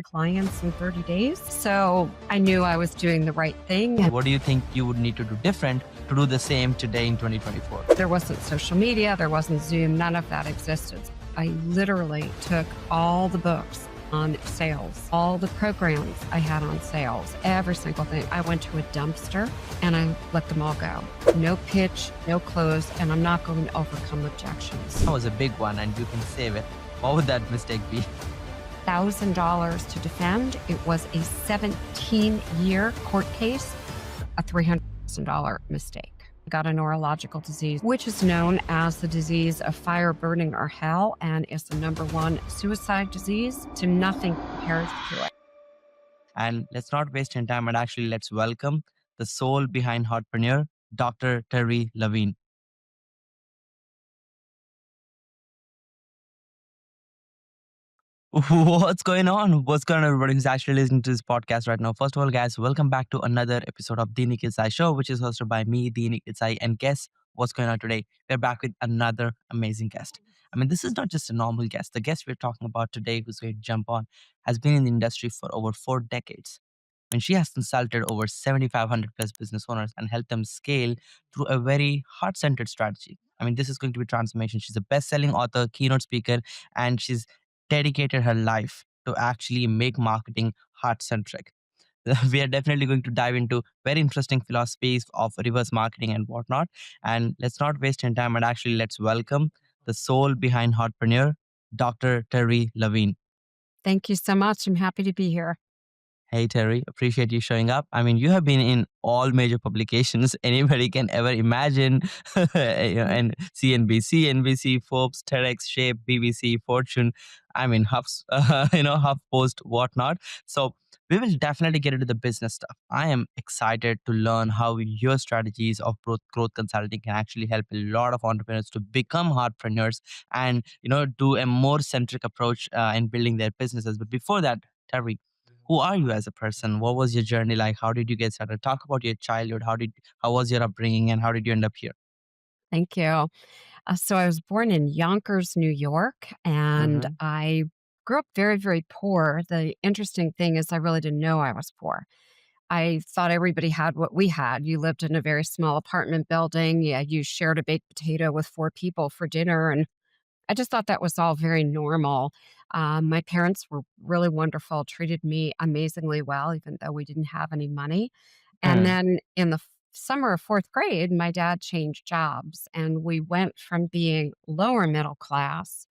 clients in 30 days. So I knew I was doing the right thing. What do you think you would need to do different to do the same today in 2024? There wasn't social media, there wasn't Zoom, none of that existed. I literally took all the books on sales, all the programs I had on sales, every single thing. I went to a dumpster and I let them all go. No pitch, no close, and I'm not going to overcome objections. That was a big one and you can save it. What would that mistake be? $1,000 to defend. It was a 17-year court case, a $300,000 mistake. I got a neurological disease, which is known as the disease of fire, burning, or hell, and is the #1 suicide disease. So nothing compares to it. And let's not waste any time and actually let's welcome the soul behind Heartpreneur, Dr. Terri Levine. What's going on? What's going on, everybody who's actually listening to this podcast right now? First of all, guys, welcome back to another episode of The Nikhil Sai Show, which is hosted by me, The Nikhil Sai. And guess what's going on today? We're back with another amazing guest. I mean, this is not just a normal guest. The guest we're talking about today, who's going to jump on, has been in the industry for over 4 decades. And she has consulted over 7,500 plus business owners and helped them scale through a very heart-centered strategy. I mean, this is going to be transformation. She's a best-selling author, keynote speaker, and she's dedicated her life to actually make marketing heart-centric. We are definitely going to dive into very interesting philosophies of reverse marketing and whatnot. And let's not waste any time and actually let's welcome the soul behind Heartpreneur, Dr. Terri Levine. Thank you so much. I'm happy to be here. Hey, Terry, appreciate you showing up. I mean, you have been in all major publications anybody can ever imagine. And CNBC, NBC, Forbes, TEDx, Shape, BBC, Fortune. I mean, HuffPost, whatnot. So we will definitely get into the business stuff. I am excited to learn how your strategies of growth consulting can actually help a lot of entrepreneurs to become heartpreneurs and, do a more centric approach in building their businesses. But before that, Terry, who are you as a person? What was your journey like? How did you get started? Talk about your childhood. How was your upbringing, and how did you end up here? Thank you. So I was born in Yonkers, New York, and Mm-hmm. I grew up very, very poor. The interesting thing is I really didn't know I was poor. I thought everybody had what we had. You lived in a very small apartment building. Yeah, you shared a baked potato with 4 people for dinner. And I just thought that was all very normal. My parents were really wonderful, treated me amazingly well, even though we didn't have any money. And then in the summer of fourth grade, my dad changed jobs, and we went from being lower middle class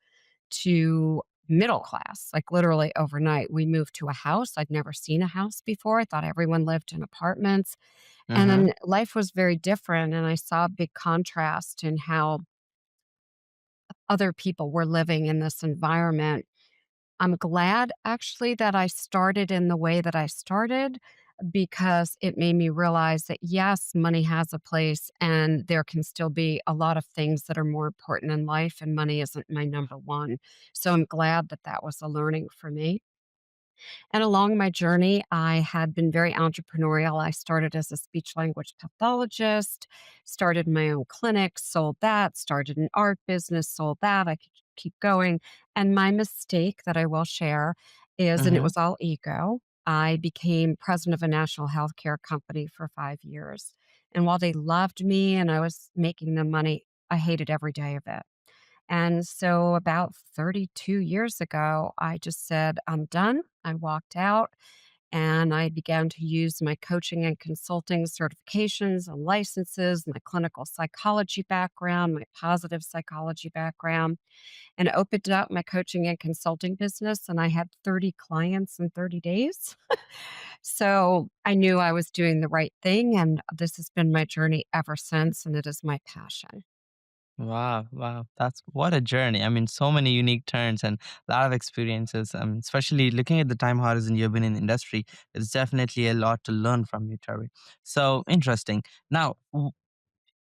to middle class, like literally overnight. We moved to a house. I'd never seen a house before. I thought everyone lived in apartments. And Mm-hmm. then life was very different. And I saw a big contrast in how other people were living in this environment. I'm glad actually that I started in the way that I started because it made me realize that yes, money has a place and there can still be a lot of things that are more important in life, and money isn't my #1. So I'm glad that that was a learning for me. And along my journey, I had been very entrepreneurial. I started as a speech language pathologist, started my own clinic, sold that, started an art business, sold that. I could keep going. And my mistake that I will share is, and it Mm-hmm. was all ego, I became president of a national healthcare company for 5 years. And while they loved me and I was making them money, I hated every day of it. And so about 32 years ago, I just said, I'm done. I walked out and I began to use my coaching and consulting certifications and licenses, my clinical psychology background, my positive psychology background, and opened up my coaching and consulting business. And I had 30 clients in 30 days. So I knew I was doing the right thing. And this has been my journey ever since. And it is my passion. Wow, wow. That's what a journey. I mean, so many unique turns and a lot of experiences. Especially looking at the time horizon you've been in the industry, there's definitely a lot to learn from you, Terry. So interesting. Now,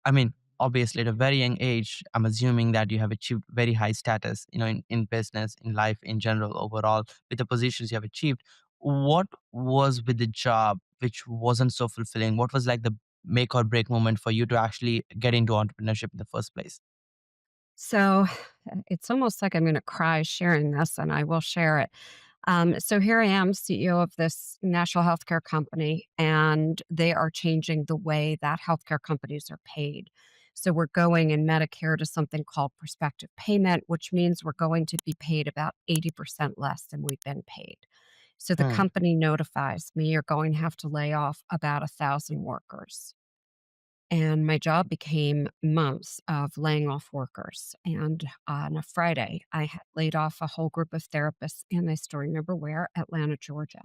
I mean, obviously, at a very young age, I'm assuming that you have achieved very high status, in business, in life, in general, overall, with the positions you have achieved. What was with the job which wasn't so fulfilling? What was like the make or break moment for you to actually get into entrepreneurship in the first place? So it's almost like I'm going to cry sharing this, and I will share it. So here I am, CEO of this national healthcare company, and they are changing the way that healthcare companies are paid. So we're going in Medicare to something called prospective payment, which means we're going to be paid about 80% less than we've been paid. So the Hmm. company notifies me you're going to have to lay off about 1,000 workers. And my job became months of laying off workers. And on a Friday, I had laid off a whole group of therapists, and I still remember where, Atlanta, Georgia.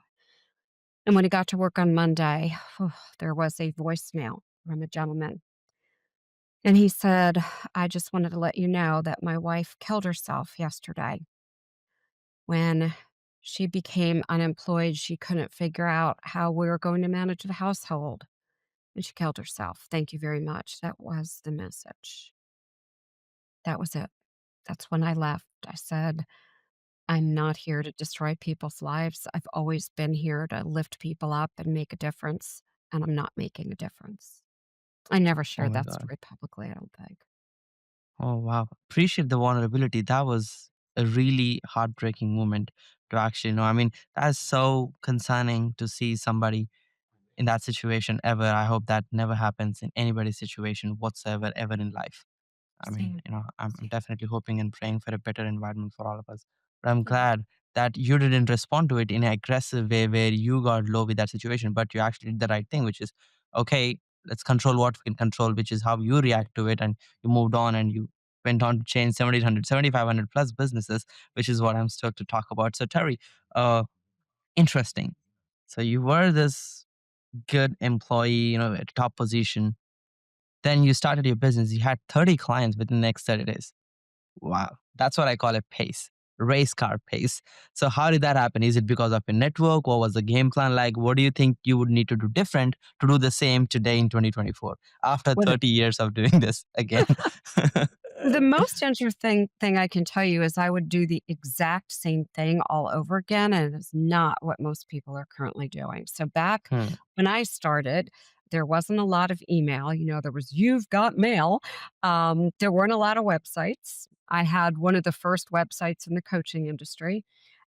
And when I got to work on Monday, there was a voicemail from a gentleman. And he said, I just wanted to let you know that my wife killed herself yesterday. When she became unemployed, she couldn't figure out how we were going to manage the household, and she killed herself. Thank you very much. That was the message. That was it. That's when I left. I said, I'm not here to destroy people's lives. I've always been here to lift people up and make a difference, and I'm not making a difference. I never Oh shared my that God. story publicly, I don't think. Oh, wow. Appreciate the vulnerability. That was a really heartbreaking moment to actually know. I mean, that's so concerning to see somebody in that situation ever. I hope that never happens in anybody's situation whatsoever, ever in life. I mean, Same, I'm same. definitely hoping and praying for a better environment for all of us. But I'm Yeah. glad that you didn't respond to it in an aggressive way where you got low with that situation, but you actually did the right thing, which is okay, let's control what we can control, which is how you react to it. And you moved on and you went on to change 1,700, 7,500 plus businesses, which is what I'm stoked to talk about. So, Terry, uh, interesting. So, you were this good employee, at a top position. Then you started your business. You had 30 clients within the next 30 days. Wow. That's what I call a pace, race car pace. So, how did that happen? Is it because of a network? What was the game plan like? What do you think you would need to do different to do the same today in 2024 after What 30 years of doing this again? the most interesting thing I can tell you is I would do the exact same thing all over again, and it's not what most people are currently doing. So back Hmm, when I started, there wasn't a lot of email. There was You've Got Mail. There weren't a lot of websites. I had one of the first websites in the coaching industry,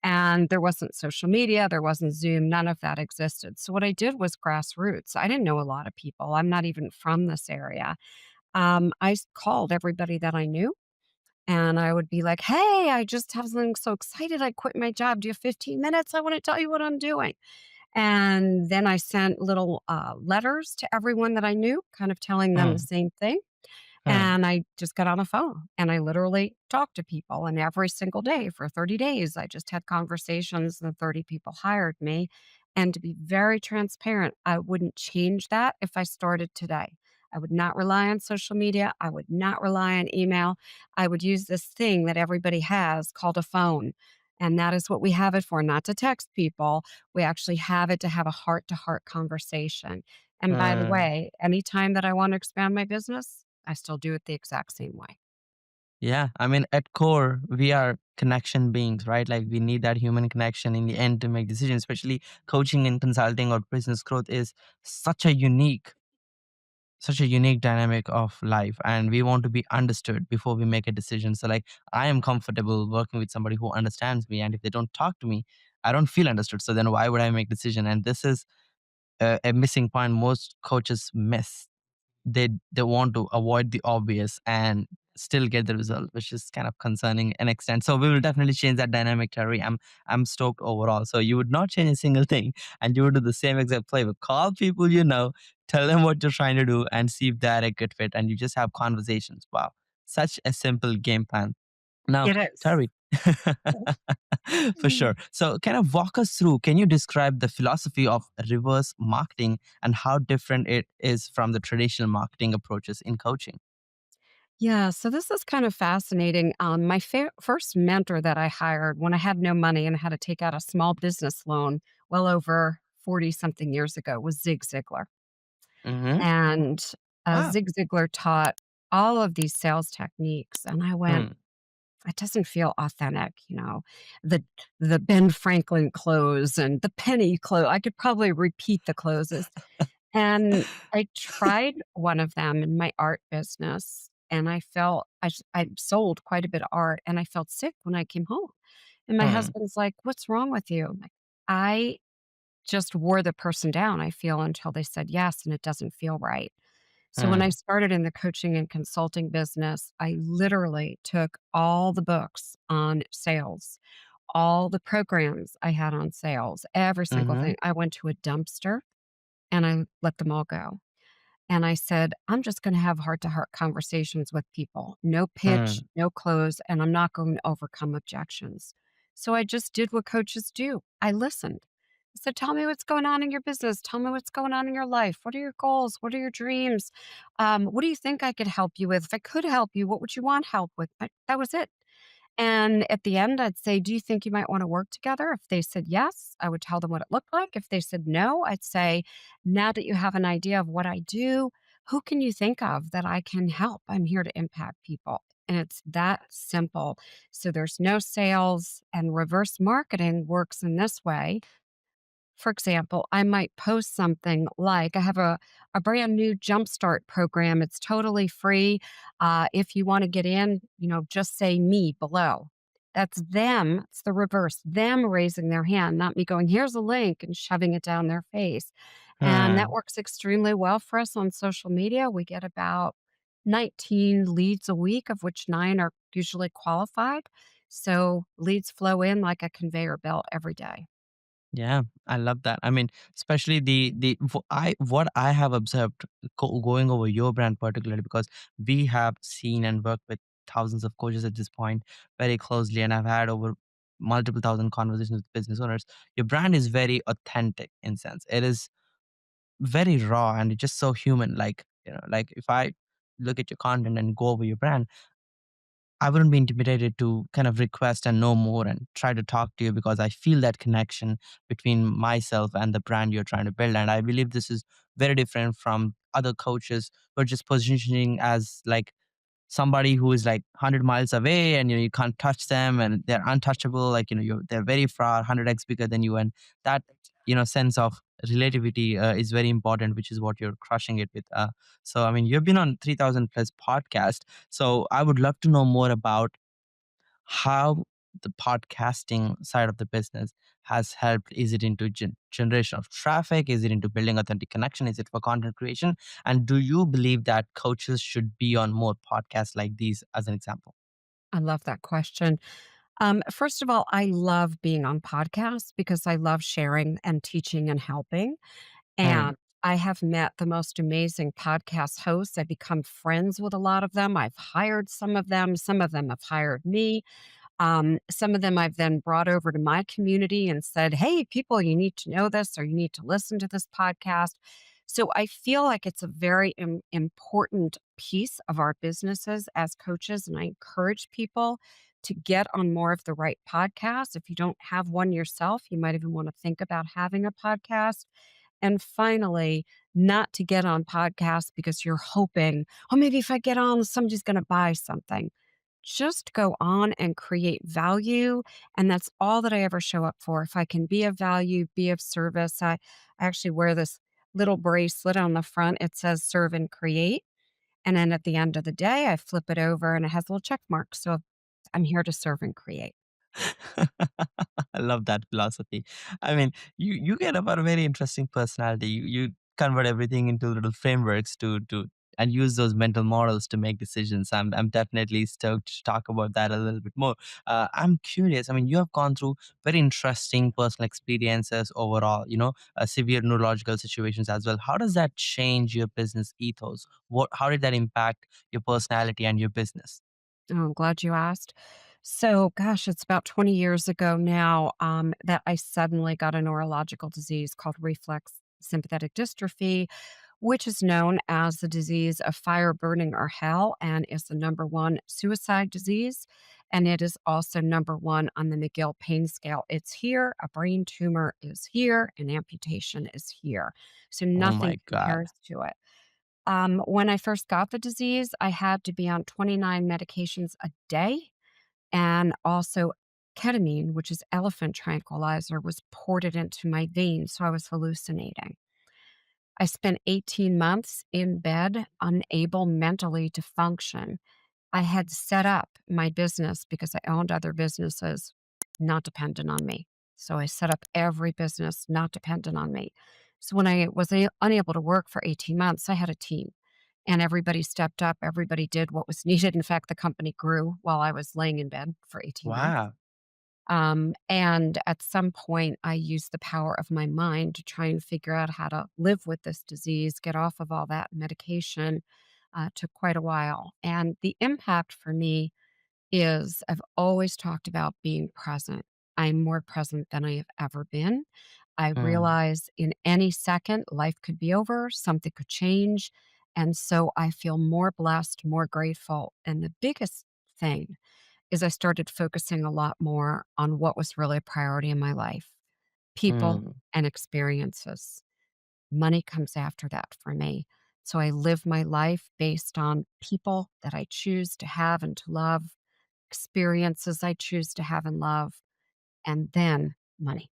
and there wasn't social media, there wasn't Zoom, none of that existed. So what I did was grassroots. I didn't know a lot of people. I'm not even from this area. Called everybody that I knew, and I would be like, "Hey, I just have something so excited. I quit my job. Do you have 15 minutes? I want to tell you what I'm doing." And then I sent little letters to everyone that I knew, kind of telling them the hmm, same thing. hmm, And I just got on the phone and I literally talked to people. And every single day for 30 days, I just had conversations, and 30 people hired me. And to be very transparent, I wouldn't change that if I started today. I would not rely on social media. I would not rely on email. I would use this thing that everybody has called a phone. And that is what we have it for, not to text people. We actually have it to have a heart to heart conversation. And by the hmm. way, anytime that I want to expand my business, I still do it the exact same way. Yeah. I mean, at core, we are connection beings, right? Like we need that human connection in the end to make decisions, especially coaching and consulting or business growth is such a unique such a unique dynamic of life, and we want to be understood before we make a decision. So like I am comfortable working with somebody who understands me, and if they don't talk to me, I don't feel understood. So then why would I make decision? And this is a missing point most coaches miss. They want to avoid the obvious and still get the result, which is kind of concerning an extent. So we will definitely change that dynamic, Terry. I'm stoked overall. So you would not change a single thing, and you would do the same exact playbook. Call people tell them what you're trying to do, and see if they're a good fit, and you just have conversations. Wow, such a simple game plan. Now, It is. Terry, for sure. So, kind of walk us through. Can you describe the philosophy of reverse marketing and how different it is from the traditional marketing approaches in coaching? Yeah, so this is kind of fascinating. My first mentor that I hired when I had no money and had to take out a small business loan well over 40 something years ago was Zig Ziglar. Mm-hmm. And Wow. Zig Ziglar taught all of these sales techniques. And I went, Hmm. it doesn't feel authentic, the the Ben Franklin close and the penny close. I could probably repeat the closes. And I tried one of them in my art business, and I sold quite a bit of art, and I felt sick when I came home. And my Hmm. husband's like, "What's wrong with you?" I'm like, "I just wore the person down, I feel, until they said yes, and it doesn't feel right." So when I Hmm. started in the coaching and consulting business, I literally took all the books on sales, all the programs I had on sales, every single Hmm. thing. I went to a dumpster and I let them all go. And I said, I'm just going to have heart to heart conversations with people. No pitch, Hmm. no close, and I'm not going to overcome objections. So I just did what coaches do. I listened. I said, tell me what's going on in your business. Tell me what's going on in your life. What are your goals? What are your dreams? What do you think I could help you with? If I could help you, what would you want help with? But that was it. And at the end, I'd say, "Do you think you might wanna work together?" If they said yes, I would tell them what it looked like. If they said no, I'd say, "Now that you have an idea of what I do, who can you think of that I can help? I'm here to impact people." And it's that simple. So there's no sales, and reverse marketing works in this way. For example, I might post something like I have a brand new jumpstart program. It's totally free. If you want to get in, just say me below. That's them. It's the reverse, them raising their hand, not me going, here's a link and shoving it down their face. And that Hmm. works extremely well for us on social media. We get about 19 leads a week, of which nine are usually qualified. So leads flow in like a conveyor belt every day. Yeah, I love that. I mean, especially I what I have observed going over your brand particularly, because we have seen and worked with thousands of coaches at this point very closely, and I've had over multiple thousand conversations with business owners. Your brand is very authentic in sense. It is very raw and it's just so human. Like, like if I look at your content and go over your brand, I wouldn't be intimidated to kind of request and know more and try to talk to you, because I feel that connection between myself and the brand you're trying to build. And I believe this is very different from other coaches who are just positioning as like somebody who is like 100 miles away, and you can't touch them and they're untouchable, like they're very far, 100x bigger than you. And that sense of relativity is very important, which is what you're crushing it with. So I mean, you've been on 3000 plus podcast, so I would love to know more about how the podcasting side of the business has helped. Is it into generation of traffic? Is it into building authentic connection? Is it for content creation? And do you believe that coaches should be on more podcasts like these, as an example? I love that question. First of all, I love being on podcasts because I love sharing and teaching and helping. Hmm. And I have met the most amazing podcast hosts. I've become friends with a lot of them. I've hired some of them. Some of them have hired me. Some of them I've then brought over to my community and said, hey, people, you need to know this or you need to listen to this podcast. So I feel like it's a very important piece of our businesses as coaches. And I encourage people to get on more of the right podcasts. If you don't have one yourself, you might even want to think about having a podcast. And finally, not to get on podcasts because you're hoping, oh, maybe if I get on, somebody's going to buy something. Just go on and create value. And that's all that I ever show up for. If I can be of value, be of service, I actually wear this little bracelet on the front. It says serve and create. And then at the end of the day, I flip it over and it has a little check mark. So I'm here to serve and create. I love that philosophy. I mean, you get about a very interesting personality. You convert everything into little frameworks to and use those mental models to make decisions. I'm definitely stoked to talk about that a little bit more. I'm curious. I mean, you have gone through very interesting personal experiences overall. Severe neurological situations as well. How does that change your business ethos? How did that impact your personality and your business? Oh, I'm glad you asked. So, gosh, it's about 20 years ago now that I suddenly got a neurological disease called reflex sympathetic dystrophy, which is known as the disease of fire, burning, or hell, and is the number one suicide disease. And it is also number one on the McGill pain scale. It's here, a brain tumor is here, an amputation is here. So Oh nothing my God. compares to it. When I first got the disease, I had to be on 29 medications a day, and also ketamine, which is elephant tranquilizer, was ported into my veins, so I was hallucinating. I spent 18 months in bed, unable mentally to function. I had set up my business because I owned other businesses not dependent on me. So I set up every business not dependent on me. So when I was unable to work for 18 months, I had a team and everybody stepped up. Everybody did what was needed. In fact, the company grew while I was laying in bed for 18 months. Wow. And at some point, I used the power of my mind to try and figure out how to live with this disease, get off of all that medication. Took quite a while. And the impact for me is I've always talked about being present. I'm more present than I have ever been. I Mm, realize in any second, life could be over, something could change. And so I feel more blessed, more grateful. And the biggest thing is I started focusing a lot more on what was really a priority in my life, people mm. and experiences. Money comes after that for me. So I live my life based on people that I choose to have and to love, experiences I choose to have and love, and then money.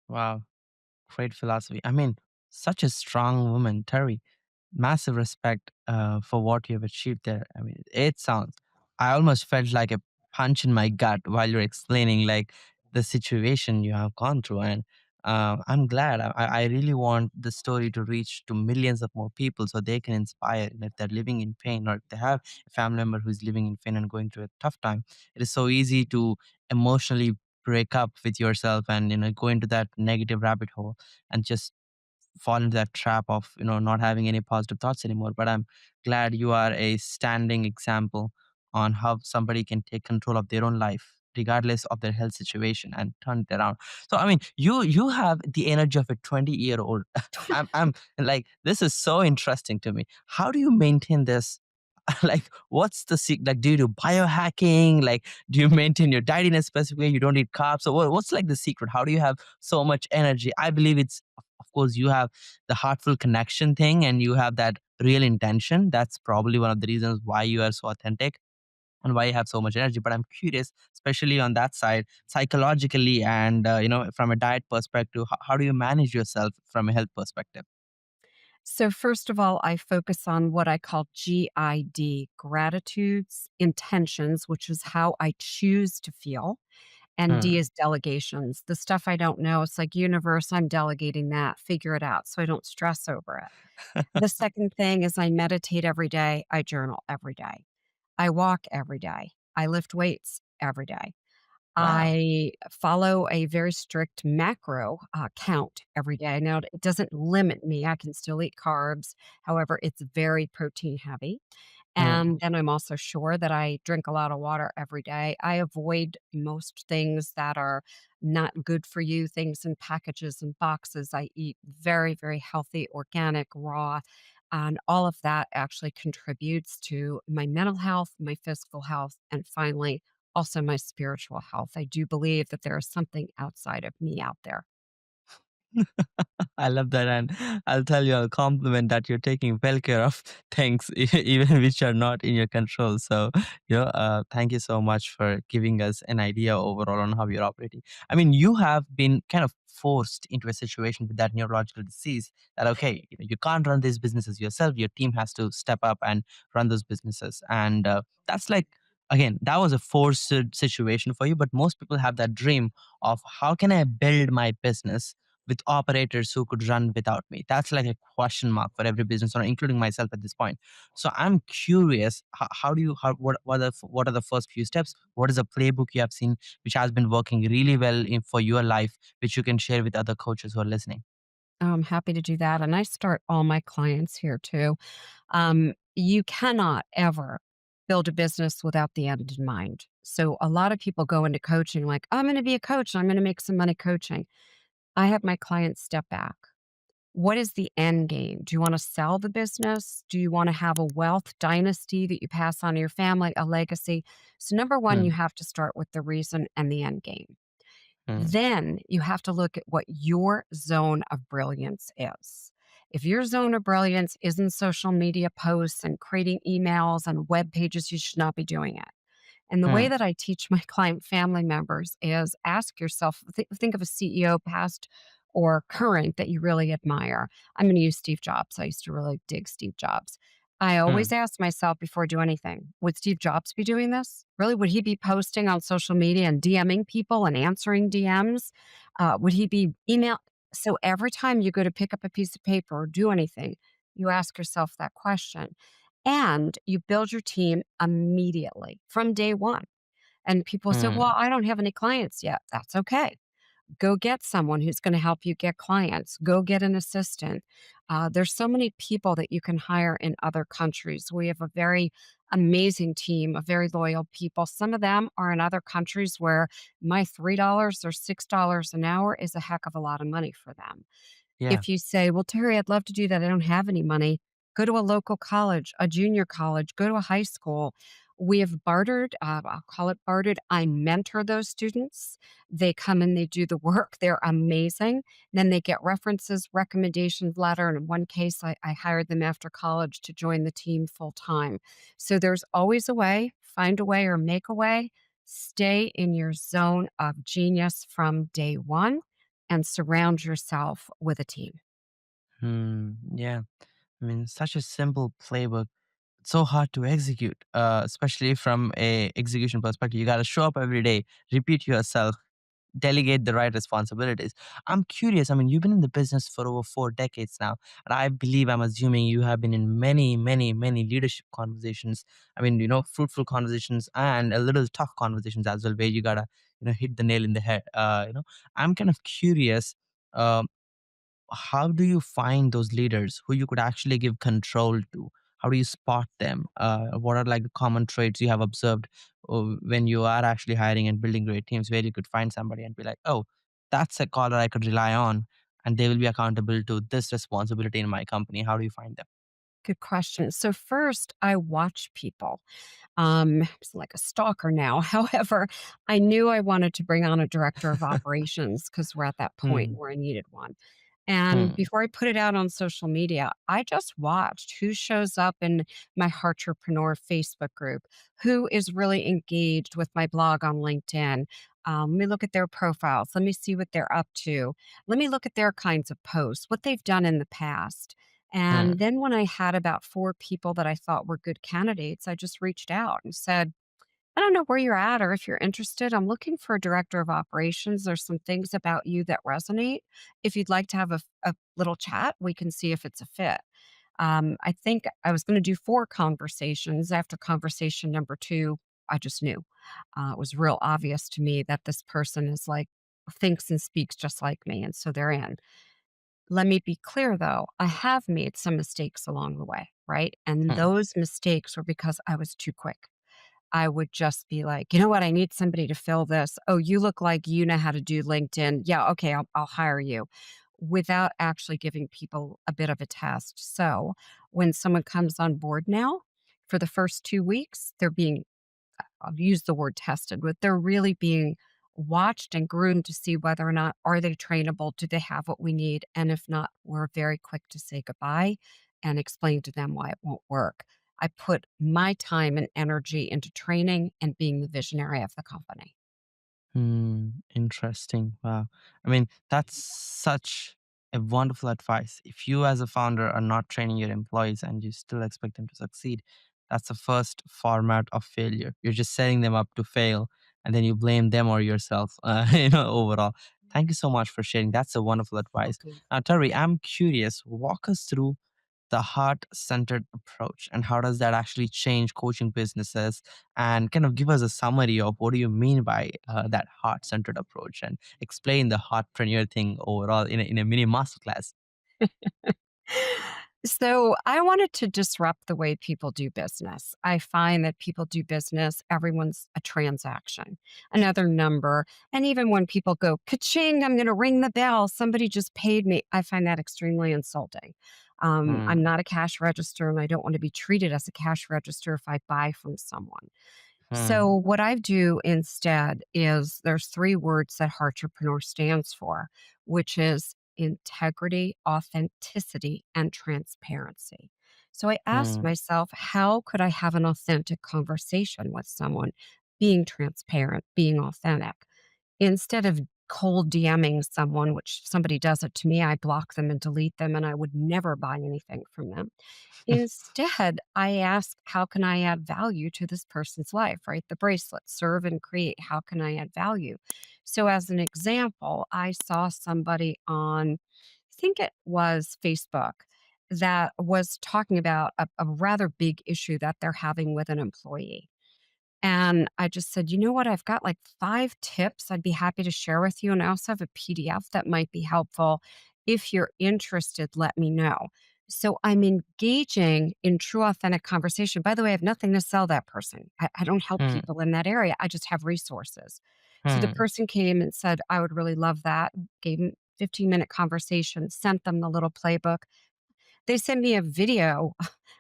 Wow. Great philosophy. I mean, such a strong woman, Terry. Massive respect for what you've achieved there. I mean, it sounds, I almost felt like a punch in my gut while you're explaining like the situation you have gone through. And I'm glad. I really want the story to reach to millions of more people so they can inspire. And if they're living in pain or if they have a family member who's living in pain and going through a tough time, it is so easy to emotionally break up with yourself and go into that negative rabbit hole and just fall into that trap of not having any positive thoughts anymore. But I'm glad you are a standing example on how somebody can take control of their own life regardless of their health situation and turn it around. So I mean, you have the energy of a 20-year-old. I'm like, this is so interesting to me. How do you maintain this? Like, what's the secret? Like, do you do biohacking? Like, do you maintain your diet in a specific way? You don't eat carbs. So what's like the secret? How do you have so much energy? I believe it's, of course, you have the heartful connection thing and you have that real intention. That's probably one of the reasons why you are so authentic and why you have so much energy. But I'm curious, especially on that side, psychologically and from a diet perspective, how do you manage yourself from a health perspective? So, first of all, I focus on what I call GID, gratitudes, intentions, which is how I choose to feel. And D Mm, is delegations. The stuff I don't know, it's like, universe, I'm delegating that, figure it out so I don't stress over it. The second thing is I meditate every day, I journal every day. I walk every day. I lift weights every day. wow. I follow a very strict macro count every day. Now, it doesn't limit me. I can still eat carbs. However, it's very protein heavy. Mm, And then I'm also sure that I drink a lot of water every day. I avoid most things that are not good for you, things in packages and boxes. I eat very, very healthy, organic, raw. And all of that actually contributes to my mental health, my physical health, and finally, also my spiritual health. I do believe that there is something outside of me out there. I love that, and I'll tell you a compliment that you're taking well care of things, even which are not in your control. So, thank you so much for giving us an idea overall on how you're operating. I mean, you have been kind of forced into a situation with that neurological disease that okay, you can't run these businesses yourself. Your team has to step up and run those businesses, and that's like. Again, that was a forced situation for you, but most people have that dream of how can I build my business with operators who could run without me? That's like a question mark for every business owner, including myself at this point. So I'm curious, how do you, what are the first few steps? What is a playbook you have seen which has been working really well for your life, which you can share with other coaches who are listening? I'm happy to do that. And I start all my clients here too. You cannot ever build a business without the end in mind. So a lot of people go into coaching like, I'm going to be a coach. I'm going to make some money coaching. I have my clients step back. What is the end game? Do you want to sell the business? Do you want to have a wealth dynasty that you pass on to your family, a legacy? So, number one, you Hmm, have to start with the reason and the end game. hmm, Then you have to look at what your zone of brilliance is. If your zone of brilliance isn't social media posts and creating emails and web pages, you should not be doing it. And the way hmm, that I teach my client family members is ask yourself, think of a CEO, past or current, that you really admire. I'm going to use Steve Jobs. I used to really dig Steve Jobs. I Hmm. always ask myself before I do anything, would Steve Jobs be doing this? Really? Would he be posting on social media and DMing people and answering DMs? Would he be email? So every time you go to pick up a piece of paper or do anything, you ask yourself that question. And you build your team immediately from day one. And people say, well, Hmm. I don't have any clients yet. That's okay. Go get someone who's going to help you get clients. Go get an assistant. There's so many people that you can hire in other countries. We have a very amazing team of very loyal people. Some of them are in other countries where my $3 or $6 an hour is a heck of a lot of money for them. Yeah. If you say, "Well, Terry, I'd love to do that. I don't have any money," go to a local college, a junior college, go to a high school. We have bartered, I'll call it bartered. I mentor those students. They come and they do the work. They're amazing. Then they get references, recommendations letter. And in one case, I hired them after college to join the team full time. So there's always a way. Find a way or make a way. Stay in your zone of genius from day one and surround yourself with a team. Hmm. Yeah. I mean, such a simple playbook. It's so hard to execute, especially from a execution perspective. You got to show up every day, repeat yourself, delegate the right responsibilities. I'm curious. I mean, you've been in the business for over 4 decades now, and I believe I'm assuming you have been in many, many, many leadership conversations. I mean, fruitful conversations and a little tough conversations as well, where you gotta, hit the nail in the head. I'm kind of curious. Um, how do you find those leaders who you could actually give control to? How do you spot them? What are like the common traits you have observed when you are actually hiring and building great teams, where you could find somebody and be like, oh, that's a caller I could rely on, and they will be accountable to this responsibility in my company. How do you find them? Good question. So first, I watch people. It's like a stalker now. However, I knew I wanted to bring on a director of operations because we're at that point Hmm. where I needed one. And Hmm. before I put it out on social media, I just watched who shows up in my Heartrepreneur Facebook group, who is really engaged with my blog on LinkedIn. Let me look at their profiles. Let me see what they're up to. Let me look at their kinds of posts, what they've done in the past. And Hmm. then when I had about 4 people that I thought were good candidates, I just reached out and said, "I don't know where you're at or if you're interested. I'm looking for a director of operations. There's some things about you that resonate. If you'd like to have a little chat, we can see if it's a fit." I think I was going to do 4 conversations. After conversation number 2, I just knew. It was real obvious to me that this person is like, thinks and speaks just like me. And so they're in. Let me be clear though, I have made some mistakes along the way, right? And Hmm. those mistakes were because I was too quick. I would just be like, you know what? I need somebody to fill this. Oh, you look like you know how to do LinkedIn. Yeah, okay, I'll hire you without actually giving people a bit of a test. So when someone comes on board now, for the first 2 weeks, they're being, I'll use the word tested, but they're really being watched and groomed to see whether or not are they trainable, do they have what we need, and if not, we're very quick to say goodbye and explain to them why it won't work. I put my time and energy into training and being the visionary of the company. Hmm, interesting. Wow. I mean, that's such a wonderful advice. If you, as a founder, are not training your employees and you still expect them to succeed, that's the first format of failure. You're just setting them up to fail, and then you blame them or yourself. Overall. Thank you so much for sharing. That's a wonderful advice. Welcome. Now, Terry, I'm curious. Walk us through the heart-centered approach and how does that actually change coaching businesses, and kind of give us a summary of what do you mean by that heart-centered approach, and explain the heartpreneur thing overall in a mini masterclass. So I wanted to disrupt the way people do business. I find that people do business, everyone's a transaction, another number. And even when people go, ka-ching, I'm going to ring the bell, somebody just paid me, I find that extremely insulting. I'm Hmm. not a cash register and I don't want to be treated as a cash register if I buy from someone. So Hmm. what I do instead is there's 3 words that Heartrepreneur stands for, which is integrity, authenticity, and transparency. So I asked Hmm. myself, how could I have an authentic conversation with someone being transparent, being authentic? Instead of cold DMing someone, which somebody does it to me, I block them and delete them, and I would never buy anything from them. Instead, I ask, how can I add value to this person's life, right? The bracelet, serve and create. How can I add value? So, as an example, I saw somebody on, I think it was Facebook, that was talking about a rather big issue that they're having with an employee. And I just said, you know what? I've got like 5 tips I'd be happy to share with you. And I also have a PDF that might be helpful. If you're interested, let me know. So I'm engaging in true, authentic conversation. By the way, I have nothing to sell that person. I don't help Hmm. people in that area. I just have resources. So the Hmm. person came and said, I would really love that. Gave them 15-minute conversation, sent them the little playbook. They sent me a video,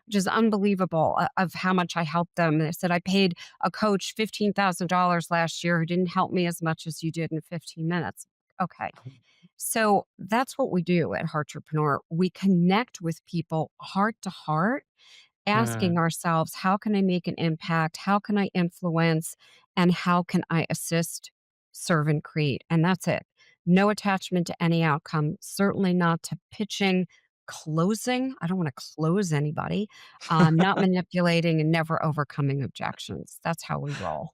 which is unbelievable, of how much I helped them. They said, "I paid a coach $15,000 last year who didn't help me as much as you did in 15 minutes." Okay. So that's what we do at Heartrepreneur. We connect with people heart to heart, asking Hmm. ourselves, how can I make an impact? How can I influence? And how can I assist, serve, and create? And that's it. No attachment to any outcome, certainly not to pitching, closing. I don't want to close anybody, not manipulating and never overcoming objections. That's how we roll.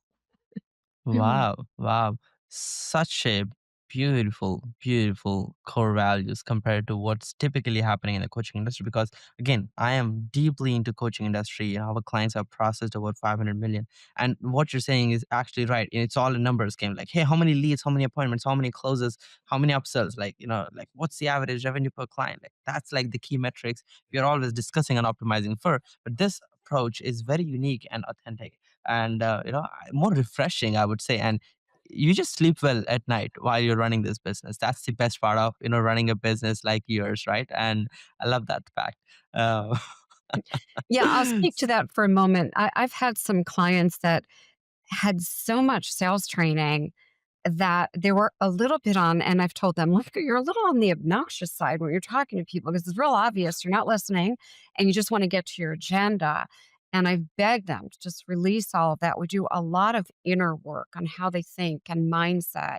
Wow, wow. Such a beautiful, beautiful core values compared to what's typically happening in the coaching industry. Because again, I am deeply into coaching industry. Our clients have processed over 500 million. And what you're saying is actually right. It's all a numbers game. Like, hey, how many leads, how many appointments, how many closes, how many upsells? Like, like what's the average revenue per client? Like that's like the key metrics we're always discussing and optimizing for. But this approach is very unique and authentic and more refreshing, I would say. And you just sleep well at night while you're running this business. That's the best part of running a business like yours, right? And I love that fact. uh, Yeah, I'll speak to that for a moment. I've had some clients that had so much sales training that they were a little bit on, and I've told them, look, you're a little on the obnoxious side when you're talking to people because it's real obvious you're not listening and you just want to get to your agenda. And I've begged them to just release all of that. We do a lot of inner work on how they think and mindset.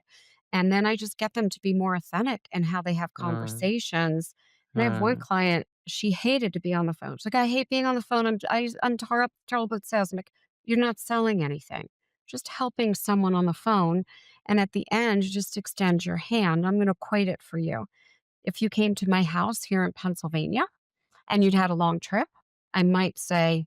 And then I just get them to be more authentic in how they have mm, conversations. And I have one mm, client, she hated to be on the phone. She's like, I hate being on the phone. I'm terrible at sales. I'm like, you're not selling anything, just helping someone on the phone. And at the end, you just extend your hand. I'm going to equate it for you. If you came to my house here in Pennsylvania and you'd had a long trip, I might say,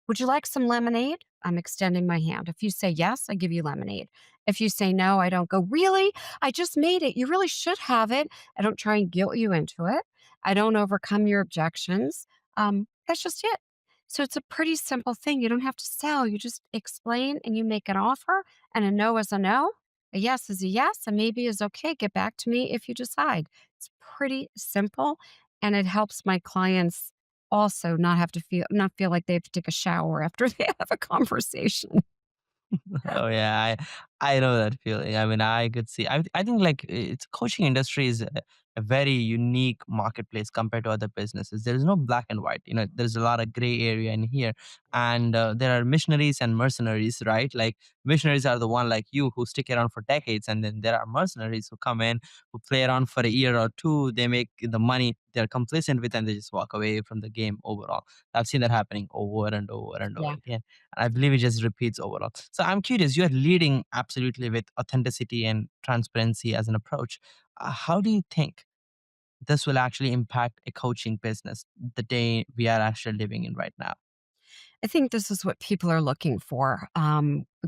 would you like some lemonade? I'm extending my hand. If you say yes, I give you lemonade. If you say no, I don't go, really? I just made it. You really should have it. I don't try and guilt you into it. I don't overcome your objections. That's just it. So it's a pretty simple thing. You don't have to sell. You just explain and you make an offer, and a no is a no. A yes is a yes. A maybe is okay. Get back to me if you decide. It's pretty simple, and it helps my clients also not feel like they have to take a shower after they have a conversation. oh yeah, I know that feeling. I mean, I could see. I think like it's coaching industry is a very unique marketplace compared to other businesses. There is no black and white. There's a lot of gray area in here, and there are missionaries and mercenaries, right? Like missionaries are the one like you who stick around for decades, and then there are mercenaries who come in who play around for a year or two. They make the money they're complacent with, and they just walk away from the game overall. I've seen that happening over and over and over Yeah. again. I believe it just repeats overall. So I'm curious, you're leading absolutely with authenticity and transparency as an approach. How do you think this will actually impact a coaching business the day we are actually living in right now? I think this is what people are looking for.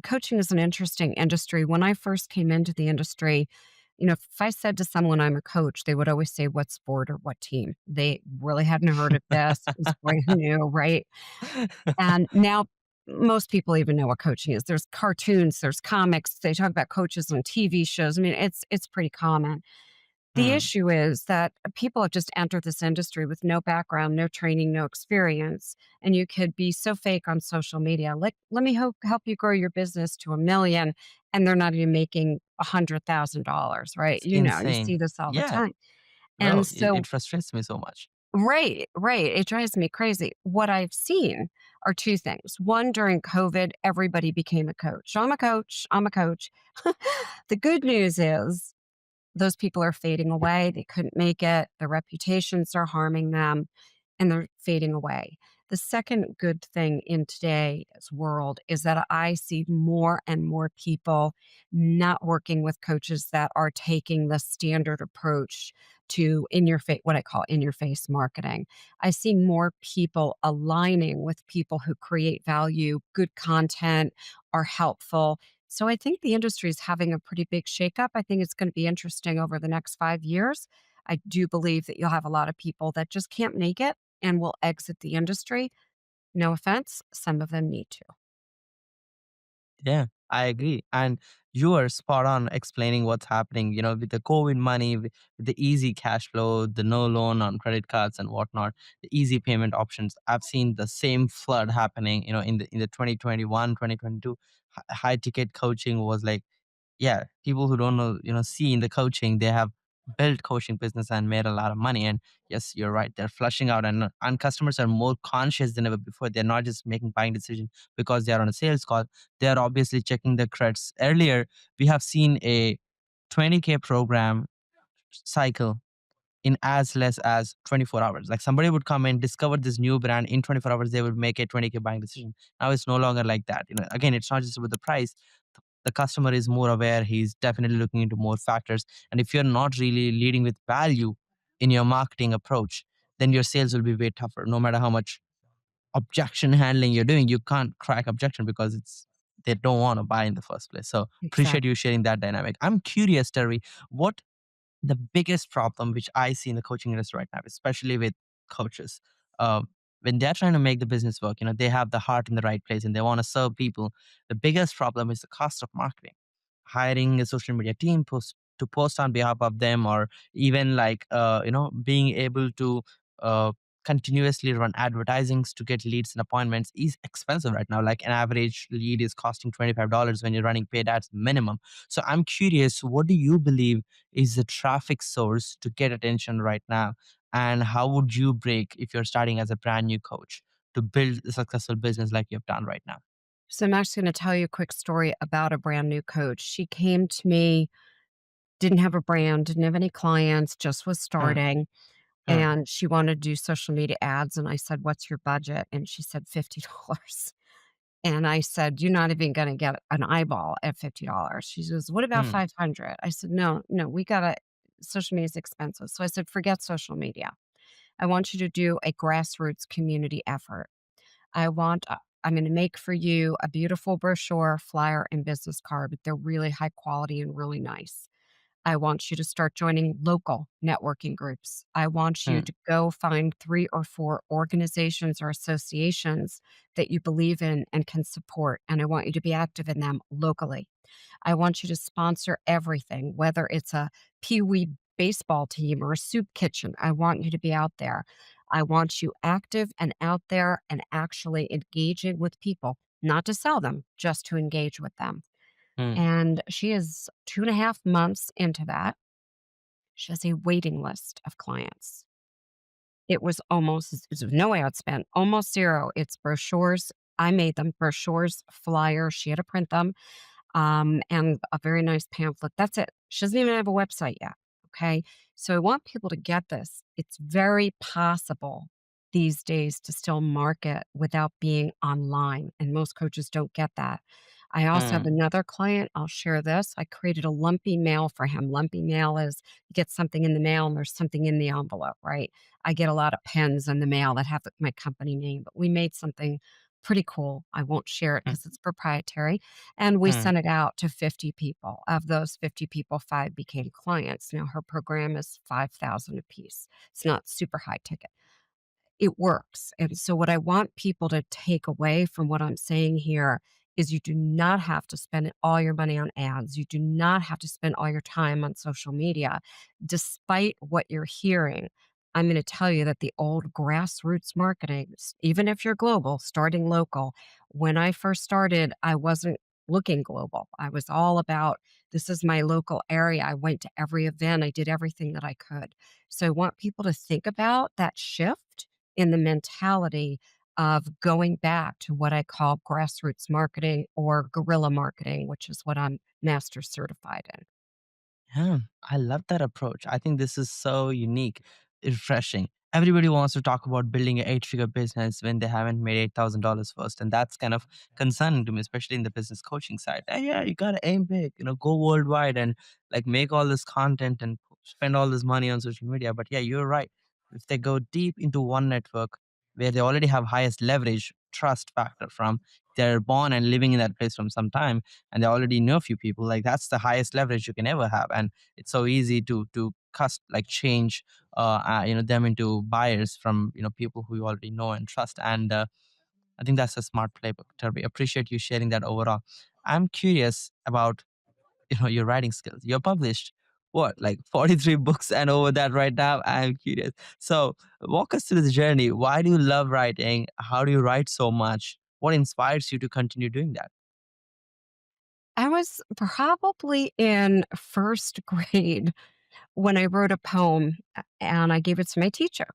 Coaching is an interesting industry. When I first came into the industry, if I said to someone I'm a coach, they would always say, what sport or what team? They really hadn't heard of this. It was brand new, right? And now most people even know what coaching is. There's cartoons, there's comics, they talk about coaches on TV shows. I mean, it's pretty common. The Hmm. issue is that people have just entered this industry with no background, no training, no experience, and you could be so fake on social media. Like, let me help you grow your business to 1 million, and they're not even making $100,000, right? It's You see insane. this all the Yeah. time. No, And it so, frustrates me so much. right, right, it drives me crazy. What I've seen are 2 things. One, during COVID, everybody became a coach. "I'm a coach, I'm a coach." The good news is those people are fading away. They couldn't make it. Their reputations are harming them and they're fading away. The second good thing in today's world is that I see more and more people not working with coaches that are taking the standard approach to in your face, what I call in your face marketing. I see more people aligning with people who create value, good content, are helpful. So I think the industry is having a pretty big shakeup. I think it's going to be interesting over the next 5 years. I do believe that you'll have a lot of people that just can't make it and will exit the industry. No offense, some of them need to. Yeah, I agree. And you are spot on explaining what's happening, with the COVID money, with the easy cash flow, the no loan on credit cards and whatnot, the easy payment options. I've seen the same flood happening, in the 2021, 2022. High ticket coaching was like, yeah, people who don't know, see in the coaching, they have built coaching business and made a lot of money. And yes, you're right. They're flushing out, and customers are more conscious than ever before. They're not just making buying decisions because they are on a sales call. They're obviously checking the credits. Earlier, we have seen a 20K program cycle in as less as 24 hours. Like somebody would come and discover this new brand in 24 hours, they would make a 20K buying decision. Now it's no longer like that. Again, it's not just about the price. The customer is more aware. He's definitely looking into more factors. And if you're not really leading with value in your marketing approach, then your sales will be way tougher. No matter how much objection handling you're doing, you can't crack objection because they don't want to buy in the first place. So appreciate you Exactly. sharing that dynamic. I'm curious, Terry, what the biggest problem which I see in the coaching industry right now, especially with coaches, when they're trying to make the business work, they have the heart in the right place and they want to serve people. The biggest problem is the cost of marketing. Hiring a social media team to post on behalf of them, or even like being able to uh, continuously run advertisings to get leads and appointments is expensive right now. Like an average lead is costing $25 when you're running paid ads minimum. So I'm curious, what do you believe is the traffic source to get attention right now? And how would you break if you're starting as a brand new coach to build a successful business like you've done right now? So I'm actually going to tell you a quick story about a brand new coach. She came to me, didn't have a brand, didn't have any clients, just was Hmm, starting. hmm, And she wanted to do social media ads. And I said, "What's your budget?" And she said, $50. And I said, "You're not even going to get an eyeball at $50." She says, "What about hmm, 500?" I said, "No, no, we got to, social media is expensive." So I said, "Forget social media. I want you to do a grassroots community effort. I'm going to make for you a beautiful brochure, flyer, and business card, but they're really high quality and really nice. I want you to start joining local networking groups. I want you hmm, to go find 3 or 4 organizations or associations that you believe in and can support, and I want you to be active in them locally. I want you to sponsor everything, whether it's a pee-wee baseball team or a soup kitchen. I want you to be out there. I want you active and out there and actually engaging with people, not to sell them, just to engage with them." hmm, And she is 2.5 months into that. She has a waiting list of clients. It was almost, there's no way I'd spent almost zero. It's brochures. I made them brochures, flyers. She had to print them, and a very nice pamphlet. That's it. She doesn't even have a website yet. Okay. So I want people to get this. It's very possible these days to still market without being online. And most coaches don't get that. I also have hmm, another client. I'll share this. I created a lumpy mail for him. Lumpy mail is you get something in the mail and there's something in the envelope, right? I get a lot of pens in the mail that have my company name, but we made something pretty cool. I won't share it hmm, because it's proprietary. And we hmm, sent it out to 50 people. Of those 50 people, 5 became clients. Now her program is 5,000 apiece. It's not super high ticket. It works. And so what I want people to take away from what I'm saying here is you do not have to spend all your money on ads. You do not have to spend all your time on social media. Despite what you're hearing, I'm going to tell you that the old grassroots marketing, even if you're global, starting local, when I first started, I wasn't looking global. I was all about this is my local area. I went to every event, I did everything that I could. So I want people to think about that shift in the mentality of going back to what I call grassroots marketing or guerrilla marketing, which is what I'm master certified in. Yeah, I love that approach. I think this is so unique, refreshing. Everybody wants to talk about building an eight-figure business when they haven't made $8,000 first, and that's kind of concerning to me, especially in the business coaching side. Yeah, you gotta aim big, go worldwide and like make all this content and spend all this money on social media. But yeah, you're right. If they go deep into one network where they already have highest leverage, trust factor from, they're born and living in that place from some time, and they already know a few people, like that's the highest leverage you can ever have. And it's so easy to change them into buyers from people who you already know and trust. And I think that's a smart playbook, Terry. Appreciate you sharing that overall. I'm curious about your writing skills. You're published what, like 43 books and over that right now. I'm curious, so walk us through the journey. Why do you love writing? How do you write so much? What inspires you to continue doing that? I was probably in first grade when I wrote a poem and I gave it to my teacher.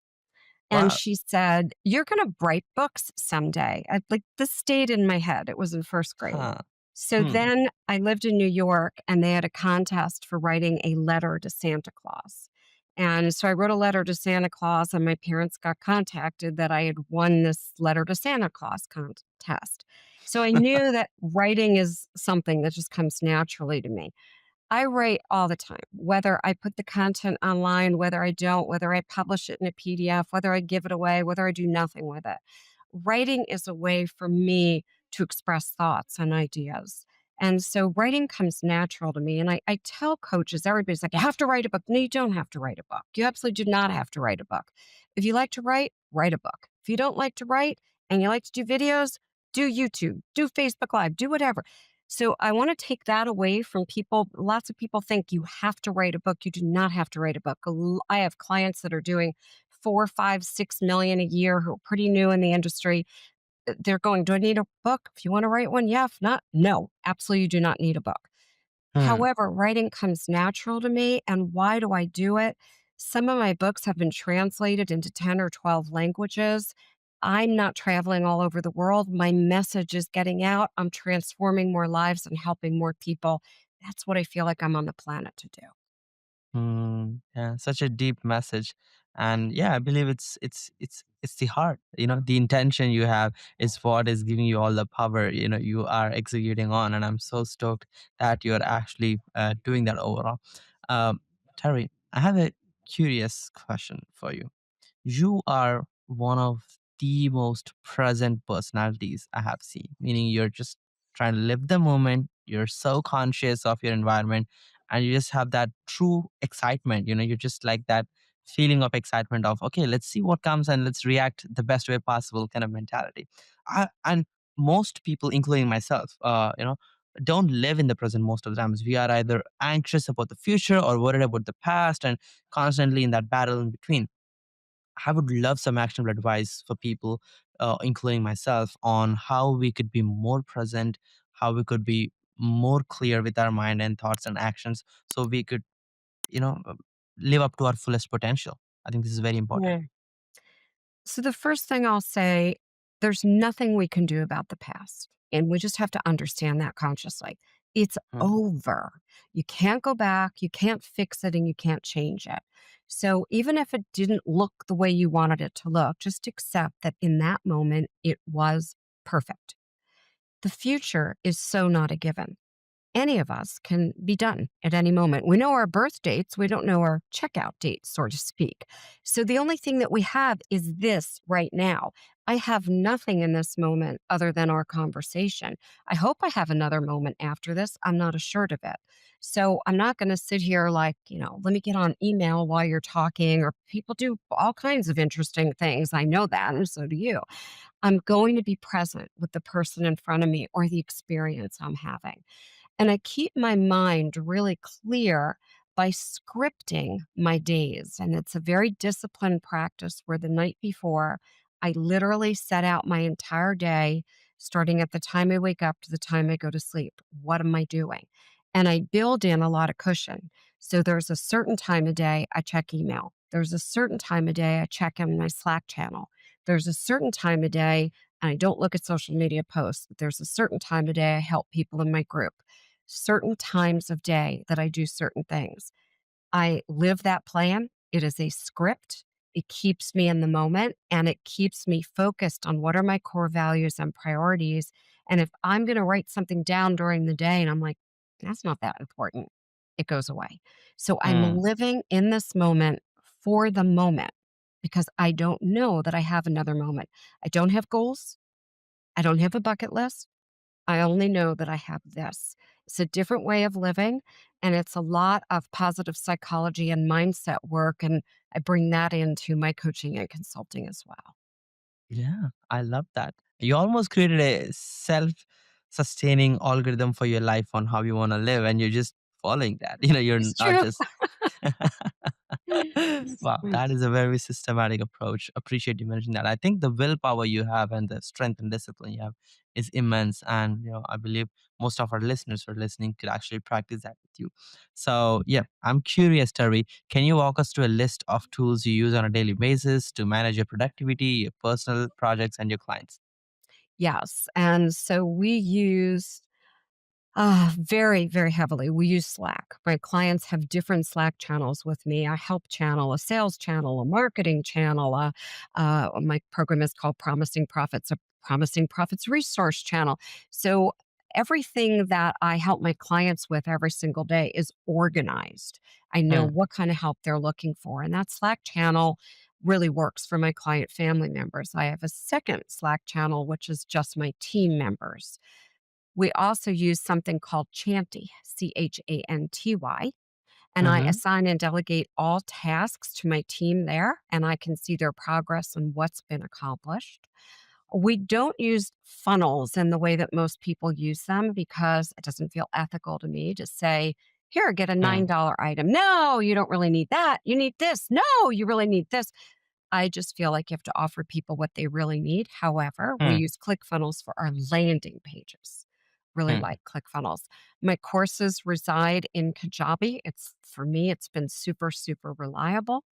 And Wow. she said, "You're gonna write books someday." Like, this stayed in my head. It was in first grade. Huh. So Hmm. then I lived in New York, and they had a contest for writing a letter to Santa Claus. And so I wrote a letter to Santa Claus, and my parents got contacted that I had won this letter to Santa Claus contest. So I knew that writing is something that just comes naturally to me. I write all the time, whether I put the content online, whether I don't, whether I publish it in a PDF, whether I give it away, whether I do nothing with it. Writing is a way for me to express thoughts and ideas. And so writing comes natural to me. And I tell coaches, everybody's like, you have to write a book. No, you don't have to write a book. You absolutely do not have to write a book. If you like to write, write a book. If you don't like to write and you like to do videos, do YouTube, do Facebook Live, do whatever. So I want to take that away from people. Lots of people think you have to write a book. You do not have to write a book. I have clients that are doing 4, 5, 6 million a year who are pretty new in the industry. They're going, do I need a book? If you want to write one, yeah. If not, no, absolutely, you do not need a book. Hmm. However, writing comes natural to me. And why do I do it? Some of my books have been translated into 10 or 12 languages. I'm not traveling all over the world. My message is getting out. I'm transforming more lives and helping more people. That's what I feel like I'm on the planet to do. Yeah, such a deep message. And yeah, I believe it's the heart. The intention you have is what is giving you all the power, you are executing on. And I'm so stoked that you're actually doing that overall. Um, Terry, I have a curious question for you. You are one of the most present personalities I have seen, meaning you're just trying to live the moment. You're so conscious of your environment and you just have that true excitement. You're just like that feeling of excitement of, okay, let's see what comes and let's react the best way possible kind of mentality. And most people, including myself, don't live in the present most of the times. We are either anxious about the future or worried about the past and constantly in that battle in between. I would love some actionable advice for people, including myself, on how we could be more present, how we could be more clear with our mind and thoughts and actions, so we could, you know, uh, live up to our fullest potential. I think this is very important. Yeah. So the first thing I'll say, there's nothing we can do about the past. And we just have to understand that consciously. It's Hmm. over. You can't go back, you can't fix it, and you can't change it. So even if it didn't look the way you wanted it to look, just accept that in that moment it was perfect. The future is so not a given. Any of us can be done at any moment. We know our birth dates, we don't know our checkout dates, so to speak. So the only thing that we have is this right now. I have nothing in this moment other than our conversation. I hope I have another moment after this. I'm not assured of it. So I'm not going to sit here like, let me get on email while you're talking, or people do all kinds of interesting things. I know that, and so do you. I'm going to be present with the person in front of me or the experience I'm having. And I keep my mind really clear by scripting my days. And it's a very disciplined practice where the night before, I literally set out my entire day, starting at the time I wake up to the time I go to sleep. What am I doing? And I build in a lot of cushion. So there's a certain time of day I check email. There's a certain time of day I check in my Slack channel. There's a certain time of day and I don't look at social media posts. There's a certain time of day I help people in my group. certain times of day that I do certain things. I live that plan. It is a script. It keeps me in the moment and it keeps me focused on what are my core values and priorities. And if I'm going to write something down during the day and I'm like, that's not that important, it goes away. So I'm Hmm. living in this moment for the moment because I don't know that I have another moment. I don't have goals. I don't have a bucket list. I only know that I have this. It's a different way of living, and it's a lot of positive psychology and mindset work, and I bring that into my coaching and consulting as well. Yeah, I love that. You almost created a self-sustaining algorithm for your life on how you want to live, and you're just following that. You're It's not true. just wow, that is a very systematic approach. Appreciate you mentioning that. I think the willpower you have and the strength and discipline you have is immense. And I believe most of our listeners who are listening could actually practice that with you. So yeah, I'm curious, Terry, can you walk us through a list of tools you use on a daily basis to manage your productivity, your personal projects, and your clients? Yes, and so we use very, very heavily. We use Slack. My clients have different Slack channels with me. A help channel, a sales channel, a marketing channel. My program is called Promising Profits, a Promising Profits resource channel. So everything that I help my clients with every single day is organized. I know Hmm. what kind of help they're looking for. And that Slack channel really works for my client family members. I have a second Slack channel, which is just my team members. We also use something called Chanty, Chanty, and I Mm-hmm. assign and delegate all tasks to my team there, and I can see their progress and what's been accomplished. We don't use funnels in the way that most people use them because it doesn't feel ethical to me to say, here, get a Hmm. $9 item. No, you don't really need that. You need this. No, you really need this. I just feel like you have to offer people what they really need. However, we Hmm. use ClickFunnels for our landing pages. Really Hmm. like ClickFunnels. My courses reside in Kajabi. It's for me, it's been super, super reliable.